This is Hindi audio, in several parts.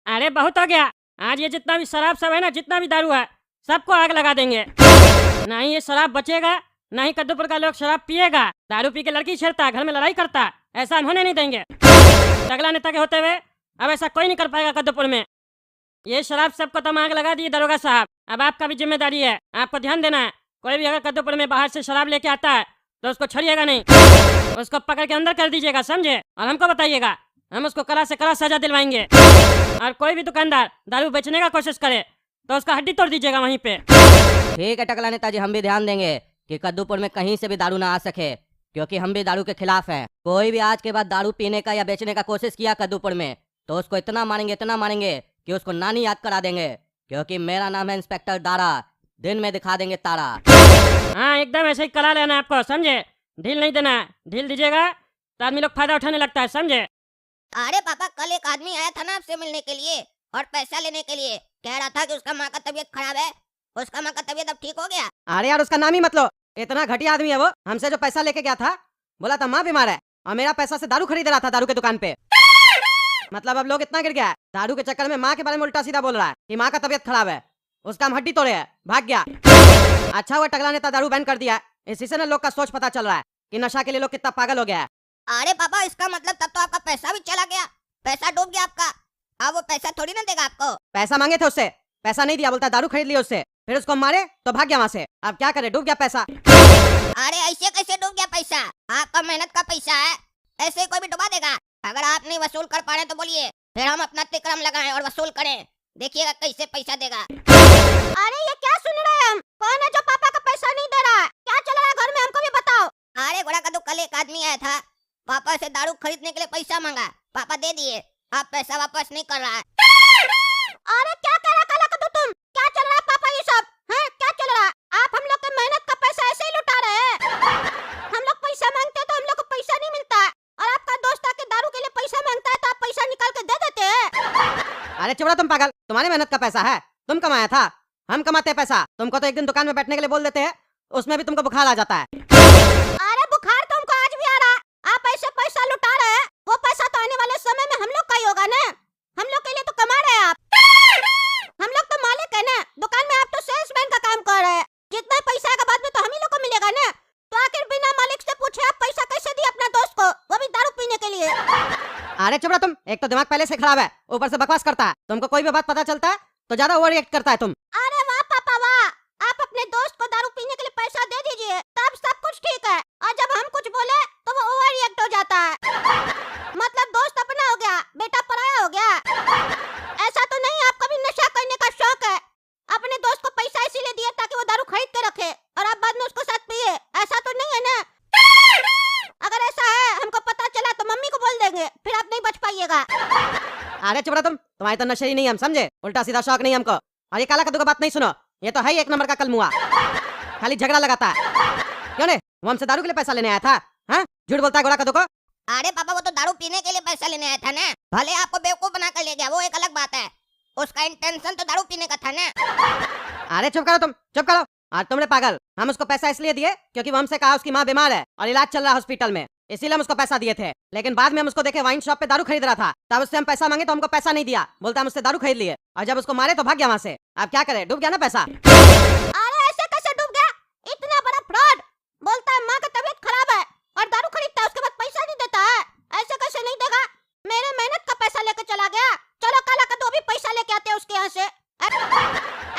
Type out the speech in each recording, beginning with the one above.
अरे बहुत हो गया। आज ये जितना भी शराब सब है ना, जितना भी दारू है, सबको आग लगा देंगे। ना ही ये शराब बचेगा, ना ही कद्दूपुर का लोग शराब पिएगा। दारू पी के लड़की छेड़ता, घर में लड़ाई करता, ऐसा हम होने नहीं देंगे। तगला नेता के होते हुए अब ऐसा कोई नहीं कर पाएगा कद्दूपुर में। ये शराब सबको तो आग लगा दी दरोगा साहब। अब आपका भी जिम्मेदारी है, आपको ध्यान देना है। कोई भी अगर कद्दूपुर में बाहर से शराब लेके आता है तो उसको छोड़िएगा नहीं, उसको पकड़ के अंदर कर दीजिएगा, समझे? और हमको बताइएगा, हम उसको कड़ा से कड़ा सजा दिलवाएंगे। और कोई भी दुकानदार दारू बेचने का कोशिश करे तो उसका हड्डी तोड़ दीजिएगा वहीं पे। ठीक है टकला नेताजी, हम भी ध्यान देंगे कि कद्दूपुर में कहीं से भी दारू ना आ सके, क्योंकि हम भी दारू के खिलाफ हैं। कोई भी आज के बाद दारू पीने का या बेचने का कोशिश किया कद्दूपुर में तो उसको इतना मारेंगे कि उसको नानी याद करा देंगे, क्योंकि मेरा नाम है इंस्पेक्टर दारा। दिन में दिखा देंगे तारा। हाँ, एकदम ऐसे ही करा लेना आपको, समझे? ढील नहीं देना, ढील दीजिएगा तो आदमी लोग फायदा उठाने लगता है, समझे? अरे पापा, कल एक आदमी आया था ना आपसे मिलने के लिए और पैसा लेने के लिए। कह रहा था कि उसका माँ का तबीयत खराब है। उसका माँ का तबीयत अब ठीक हो गया? अरे यार, उसका नाम ही मत लो। इतना घटिया आदमी है वो। हमसे जो पैसा लेके गया था, बोला था माँ बीमार है, और मेरा पैसा से दारू खरीद रहा था दारू के दुकान पे। मतलब अब लोग इतना गिर गया है दारू के चक्कर में, माँ के बारे में उल्टा सीधा बोल रहा है कि माँ का तबीयत खराब है, उसका हम हड्डी तोड़े है, भाग गया। अच्छा हुआ टकला नेता दारू बैन कर दिया, इसी से ना लोग का सोच पता चल रहा है कि नशा के लिए लोग कितना पागल हो गया है। अरे पापा, इसका मतलब तब तो आपका पैसा भी चला गया, पैसा डूब गया आपका। अब वो पैसा थोड़ी ना देगा आपको। पैसा मांगे थे उससे, पैसा नहीं दिया, बोलता दारू खरीद लिया उससे, फिर उसको मारे तो भाग गया वहाँ से। अब क्या करे, डूब गया पैसा। अरे ऐसे कैसे डूब गया पैसा? आपका मेहनत का पैसा है, ऐसे कोई भी डुबा देगा? अगर आप नहीं वसूल कर पा रहे तो बोलिए, फिर हम अपना तिक्रम लगाएं और वसूल करें। देखिएगा कैसे पैसा देगा। अरे ये क्या सुन रहे हैं हम? कौन है जो पापा का पैसा नहीं दे रहा है? क्या चल रहा है घर में, हमको भी बताओ। अरे घोड़ा का तो कल एक आदमी आया था, पापा से दारू खरीदने के लिए पैसा मांगा, पापा दे दिए, अब पैसा वापस नहीं कर रहा है। अरे क्या कह रहा काला कद्दू तुम? क्या चल रहा है पापा ये सब? हैं, क्या चल रहा है? आप हम लोग के मेहनत का पैसा ऐसे ही लुटा रहे हैं। हम लोग पैसा मांगते हैं तो हम लोग को पैसा नहीं मिलता है, और आपका दोस्त आके दारू के लिए पैसा मांगता है तो आप पैसा निकाल के दे देते हैं। अरे चुपड़ा तुम पागल, तुम्हारी मेहनत का पैसा है, तुम कमाया था, हम कमाते हैं पैसा। तुमको तो एक दिन दुकान में बैठने के लिए बोल देते हैं, उसमें भी तुमको बुखार आ जाता है। अरे बुखार तो हमको आज भी आ रहा है, आप ऐसे पैसा लुटा रहे हैं। वो पैसा तो आने वाले समय में हम लोग का ही होगा ना, हम लोग के लिए तो कमा रहे हैं आप। हम लोग तो मालिक है ना दुकान में, आप तो सेल्समैन का काम कर रहे हैं। जितना पैसा आएगा बाद में तो हम ही लोग को मिलेगा ना। तो आखिर बिना मालिक से पूछे आप पैसा कैसे दिए अपना दोस्त को, वो भी दारू पीने के लिए? अरे चुपड़ा तुम, एक तो दिमाग पहले से खराब है, ऊपर से बकवास करता है। तुमको कोई भी बात पता चलता है तो ज्यादा ओवर रिएक्ट करता है तुम। अरे वाह पापा वाह, आप अपने दोस्त को दारू पीने के लिए पैसा दे दीजिए, तब सब कुछ ठीक है। और जब हम कुछ बोले तो वो ओवर रिएक्ट हो जाता है। मतलब दोस्त अपना हो गया, बेटा पराया हो गया। ऐसा तो नहीं, आपको भी नशा करने का शौक है। अपने दोस्त को पैसा इसीलिए दिया ताकि वो दारू खरीद के रखे और आप बाद में उसको साथ पिए, ऐसा तो नहीं है ना? अगर ऐसा है हमको पता चला तो मम्मी को बोल देंगे, फिर आप नहीं बच पाइएगा। अरे चुपड़ा तुम, तुम्हारी तो नशे ही नहीं हम, समझे? उल्टा सीधा शौक नहीं हमको। और ये काला कद्दू का बात नहीं सुनो, ये तो है ही एक नंबर का कलमुआ, खाली झगड़ा लगाता है। क्यों नहीं, वो हमसे दारू के लिए पैसा लेने आया था? हाँ, झूठ बोलता है घोड़ा कद्दू को। अरे पापा, वो तो दारू पीने के लिए पैसा लेने आया था ना, भले आपको बेवकूफ बना कर ले गया, वो एक अलग बात है। उसका इंटेंशन तो दारू पीने का था ना। अरे चुप करो तुम, चुप करो। आज तुमने पागल, हम उसको पैसा इसलिए दिए क्योंकि वो हमसे कहा उसकी माँ बीमार है और इलाज चल रहा है हॉस्पिटल में, इसीलिए हम उसको पैसा दिए थे। लेकिन बाद में हम उसको देखे वाइन शॉप पे दारू खरीद रहा था, तब उससे हम पैसा मांगे तो हमको पैसा नहीं दिया, बोलता हम उससे दारू खरीद लिए, और जब उसको मारे तो भाग गया वहाँ से। अब क्या करे, डूब गया ना पैसा। अरे ऐसे कैसे डूब गया? इतना बड़ा फ्रॉड! बोलता है माँ का तबीयत खराब है और दारू खरीदता है, उसके बाद पैसा नहीं देता है। ऐसे कैसे नहीं देगा? मेरे मेहनत का पैसा लेके चला गया। चलो काला कद्दू, अभी पैसा लेके आते हैं उसके यहाँ से।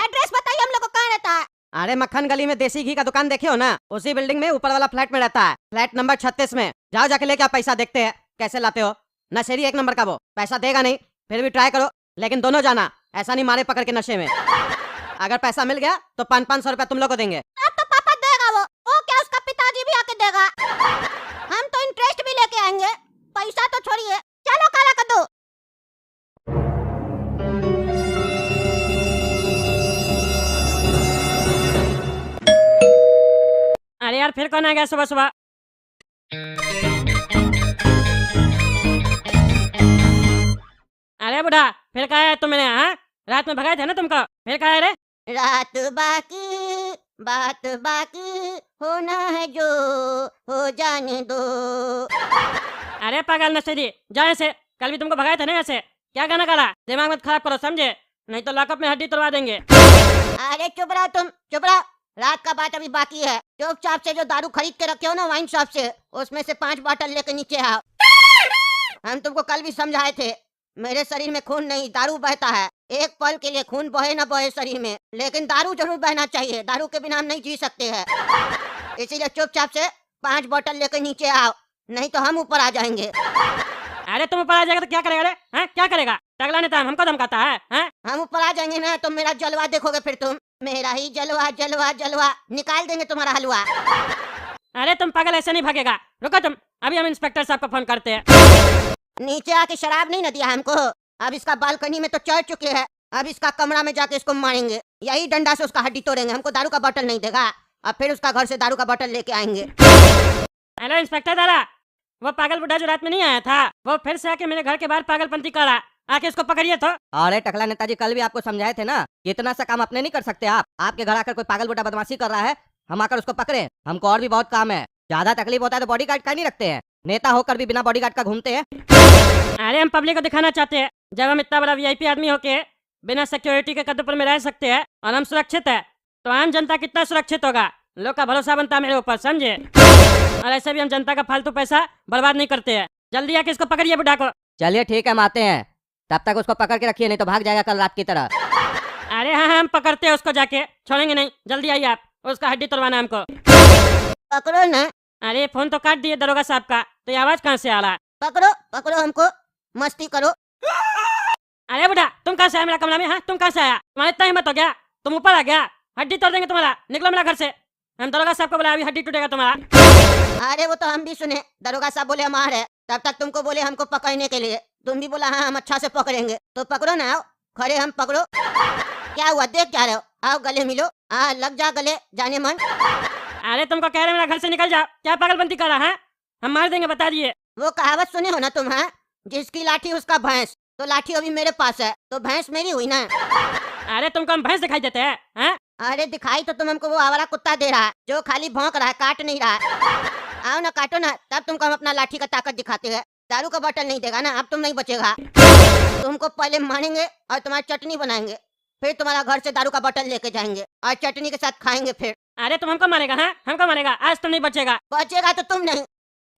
एड्रेस बताइए हम लोग को, कहाँ रहता है? अरे मक्खन गली में देसी घी का दुकान देखे हो ना, उसी बिल्डिंग में ऊपर वाला फ्लैट में रहता है, फ्लैट नंबर 36 में। जाओ जाके लेके आप पैसा, देखते हैं कैसे लाते हो। नशेरी एक नंबर का वो, पैसा देगा नहीं, फिर भी ट्राई करो, लेकिन दोनों जाना, ऐसा नहीं मारे पकड़ के नशे में। अगर पैसा मिल गया तो 500-500 रुपया तुम लोग को देंगे। अब तो पापा देगा वो क्या उसका पिताजी भी आके देगा? हम तो इंटरेस्ट भी लेके आएंगे, पैसा तो छोड़िए। चलो काला कद्दू। अरे यार, फिर कौन आ गया सुबह सुबह? अरे बुढ़ा, फिर कहा है तुमने? हाँ, रात में भगाए थे ना तुमको, फिर कहा है रे? रात बाकी बात बाकी, होना है जो हो जाने दो। अरे पागल नशेरी, जाओ ऐसे, कल भी तुमको भगाए थे ना ऐसे, क्या गाना गा रहा? दिमाग मत खराब करो, समझे? नहीं तो लॉकअप में हड्डी तोड़वा देंगे। अरे चुप रहो तुम, चुप रहो। रात का बात अभी बाकी है। चुपचाप से जो दारू खरीद के रखे हो ना वाइन शॉप से, उसमें से 5 बॉटल लेके नीचे आओ। हम तुमको कल भी समझाए थे, मेरे शरीर में खून नहीं दारू बहता है। एक पल के लिए खून बहे ना बहे शरीर में, लेकिन दारू जरूर बहना चाहिए। दारू के बिना हम नहीं जी सकते हैं। इसीलिए चुपचाप से 5 बॉटल लेके नीचे आओ, नहीं तो हम ऊपर आ जाएंगे। अरे तुम ऊपर आ जाएगा तो क्या करेगा रे? हैं? क्या करेगा? टकला नेता हमको धमकाता है? हैं? हम ऊपर आ जाएंगे ना तो मेरा जलवा देखोगे फिर तुम। मेरा ही जलवा जलवा जलवा, निकाल देंगे तुम्हारा हलवा। अरे तुम पागल, ऐसे नहीं भागेगा। रुको तुम, अभी हम इंस्पेक्टर साहब को फोन करते हैं। नीचे आके शराब नहीं न दिया हमको, अब इसका बालकनी में तो चढ़ चुके हैं। अब इसका कमरा में जाके इसको मारेंगे, यही डंडा से उसका हड्डी तोड़ेंगे। हमको दारू का बोतल नहीं देगा, अब फिर उसका घर से दारू का बोतल लेके आएंगे। हेलो इंस्पेक्टर दादा, वो पागल बुढ़ा जो रात में नहीं आया था, वो फिर से आके मेरे घर के बाहर पागलपंती कर रहा। आके इसको पकड़िए तो। अरे टकला नेताजी, कल भी आपको समझाए थे ना, इतना सा काम अपने नहीं कर सकते आप। आपके घर आकर कोई पागल बुढ़ा बदमाशी कर रहा है, हम आकर उसको पकड़े? हमको और भी बहुत काम है। ज्यादा तकलीफ होता है तो बॉडीगार्ड का नहीं रखते हैं। नेता होकर भी बिना बॉडीगार्ड का घूमते हैं। अरे हम पब्लिक को दिखाना चाहते हैं, जब हम इतना बड़ा वीआईपी आदमी होके बिना सिक्योरिटी के कदम में रह सकते हैं और हम सुरक्षित है, तो आम जनता कितना सुरक्षित होगा? लोग का भरोसा बनता है मेरे ऊपर, समझे? और ऐसे भी हम जनता का फालतू पैसा बर्बाद नहीं करते हैं। जल्दी आके इसको पकड़िए बुढ़ा को। चलिए ठीक है, हम आते हैं। तब तक उसको पकड़ के रखिए, नहीं तो भाग जाएगा कल रात की तरह। अरे हाँ हाँ, हम पकड़ते हैं उसको, जाके छोड़ेंगे नहीं। जल्दी आइए आप, उसका हड्डी तोड़वाना है हमको। पकड़ो ना। अरे फोन तो काट दिए दरोगा साहब का, तो ये आवाज कहाँ से आ रहा है? पकड़ो पकड़ो, हमको मस्ती करो। अरे बुढ़ा, तुम कहाँ से आया मेरा कमरा में? हाँ, तुम कहाँ से आया? तुम्हारा इतना हिम्मत हो गया, तुम ऊपर आ गया? हड्डी तोड़ देंगे तुम्हारा, निकलो मेरा घर से। हम दरोगा साहब को बुलाया, अभी हड्डी टूटेगा तुम्हारा। अरे वो तो हम भी सुने, दरोगा साहब बोले हम आ रहे, तब तक तुमको बोले हमको पकड़ने के लिए। तुम भी बोला हाँ हम अच्छा से पकड़ेंगे, तो पकड़ो ना। आओ खड़े, हम पकड़ो। क्या हुआ, देख क्या रहे हो? आओ गले मिलो। लग जा गले, जाने मन। अरे तुमको कह रहे मेरा घर से निकल जाओ, क्या पागलपंती कर रहा है? हम मार देंगे, बता दिए। वो कहावत सुने हो ना तुम? हाँ, जिसकी लाठी उसका भैंस, तो लाठी अभी मेरे पास है, तो भैंस मेरी हुई ना। अरे तुमको हम भैंस दिखाई देते हैं? हैं? अरे दिखाई तो तुम हमको वो आवारा कुत्ता दे रहा है, जो खाली भौंक रहा है, काट नहीं रहा है। आओ ना, काटो ना, तब तुमको हम अपना लाठी का ताकत दिखाते हैं। दारू का बोतल नहीं देगा ना, अब तुम नहीं बचेगा। तुमको पहले मारेंगे और तुम्हारी चटनी बनाएंगे, फिर तुम्हारा घर से दारू का बोतल लेके जाएंगे और चटनी के साथ खाएंगे फिर। अरे तुम हमको मारेगा? हाँ, हमको मारेगा? आज तुम नहीं बचेगा। बचेगा तो तुम नहीं।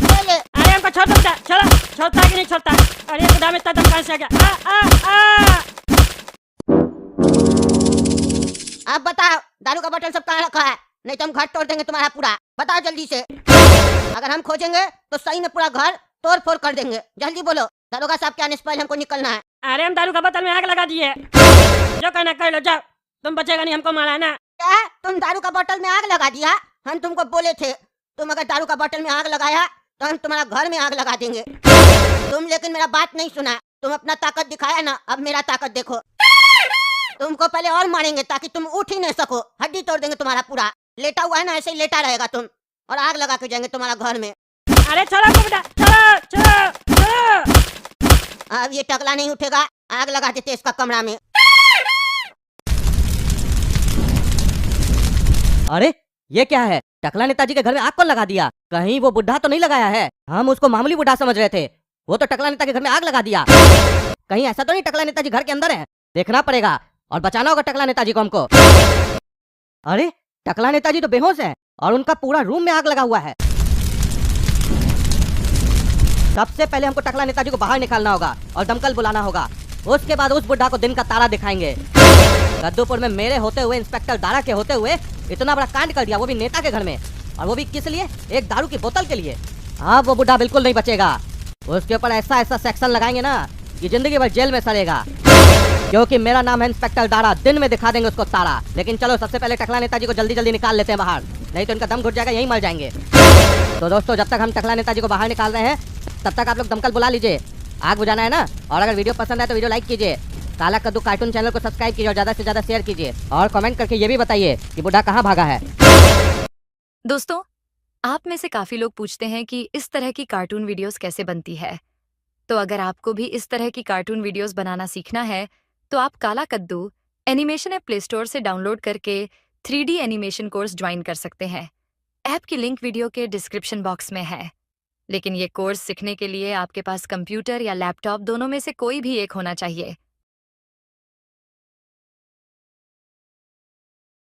बोले। अरे हमको छोड़ दो बेटा, छोड़ो। छोड़ता है कि नहीं छोड़ता? अरे खुदा में इतना दम कहाँ से आ गया? अब बताओ, दारू का बोतल सब कहाँ रखा है? नहीं तो हम घर तोड़ देंगे तुम्हारा पूरा। बताओ जल्दी से। अगर हम खोजेंगे तो सही में पूरा घर तोड़ फोड़ कर देंगे। जल्दी बोलो, दरोगा साहब के आने से पहले हमको निकलना है। अरे हम दारू का बोतल में आग लगा दिए, जो कहना कर लो, जाओ। तुम बचेगा नहीं, हमको मारा है ना। क्या? तुम दारू का बोतल में आग लगा दिया? हम तुमको बोले थे, तुम अगर दारू का बोतल में आग लगाया तो हम तुम्हारा घर में आग लगा देंगे। तुम लेकिन मेरा बात नहीं सुना। तुम अपना ताकत दिखाया ना, अब मेरा ताकत देखो। तुमको पहले और मारेंगे ताकि तुम उठ ही नहीं सको, हड्डी तोड़ देंगे तुम्हारा पूरा। लेटा हुआ है ना, ऐसे ही लेटा रहेगा तुम, और आग लगा के जाएंगे तुम्हारा घर में। अरे छोड़ो बेटा, छोड़ो छोड़ो छोड़ो। अब ये टकला नहीं उठेगा, आग लगा देते इसका कमरा में। अरे ये क्या है? टकला नेताजी के घर में आग कौन लगा दिया? कहीं वो बुढ़ा तो नहीं लगाया है? हम उसको मामूली बुढ़ा समझ रहे थे, वो तो टकला नेता के घर में आग लगा दिया। कहीं ऐसा तो नहीं टकला नेताजी घर के अंदर है? देखना पड़ेगा और बचाना होगा टकला नेताजी को हमको। अरे टकला नेताजी तो बेहोश है और उनका पूरा रूम में आग लगा हुआ है। सबसे पहले हमको टकला नेताजी को बाहर निकालना होगा और दमकल बुलाना होगा। उसके बाद उस बुढ़ा को दिन का तारा दिखाएंगे। कद्दूपुर में मेरे होते हुए, इंस्पेक्टर दारा के होते हुए इतना बड़ा कांड कर दिया, वो भी नेता के घर में, और वो भी किस लिए? एक दारू की बोतल के लिए। अब वो बुढ़ा बिल्कुल नहीं बचेगा। उसके ऊपर ऐसा ऐसा सेक्शन लगाएंगे ना कि जिंदगी भर जेल में सड़ेगा। क्योंकि मेरा नाम है इंस्पेक्टर दारा, दिन में दिखा देंगे उसको तारा। लेकिन चलो सबसे पहले टकला नेताजी को जल्दी जल्दी निकाल लेते हैं बाहर, नहीं तो इनका दम घुट जाएगा, यहीं मर जाएंगे। तो दोस्तों, जब तक हम टकला नेताजी को बाहर निकाल रहे हैं तब तक आप लोग दमकल बुला लीजिए, आग बुझाना है ना। और अगर वीडियो पसंद है तो वीडियो लाइक कीजिए, काला कद्दू कार्टून चैनल को सब्सक्राइब कीजिए और ज्यादा से ज्यादा शेयर कीजिए, और कमेंट करके ये भी बताइए कि बुढ़ा कहाँ भागा है। दोस्तों, आप में से काफी लोग पूछते हैं कि इस तरह की कार्टून वीडियोस कैसे बनती है। तो अगर आपको भी इस तरह की कार्टून वीडियोस बनाना सीखना है तो आप काला कद्दू एनिमेशन ऐप प्ले स्टोर से डाउनलोड करके 3D एनिमेशन कोर्स ज्वाइन कर सकते हैं। ऐप की लिंक वीडियो के डिस्क्रिप्शन बॉक्स में है। लेकिन ये कोर्स सीखने के लिए आपके पास कंप्यूटर या लैपटॉप दोनों में से कोई भी एक होना चाहिए।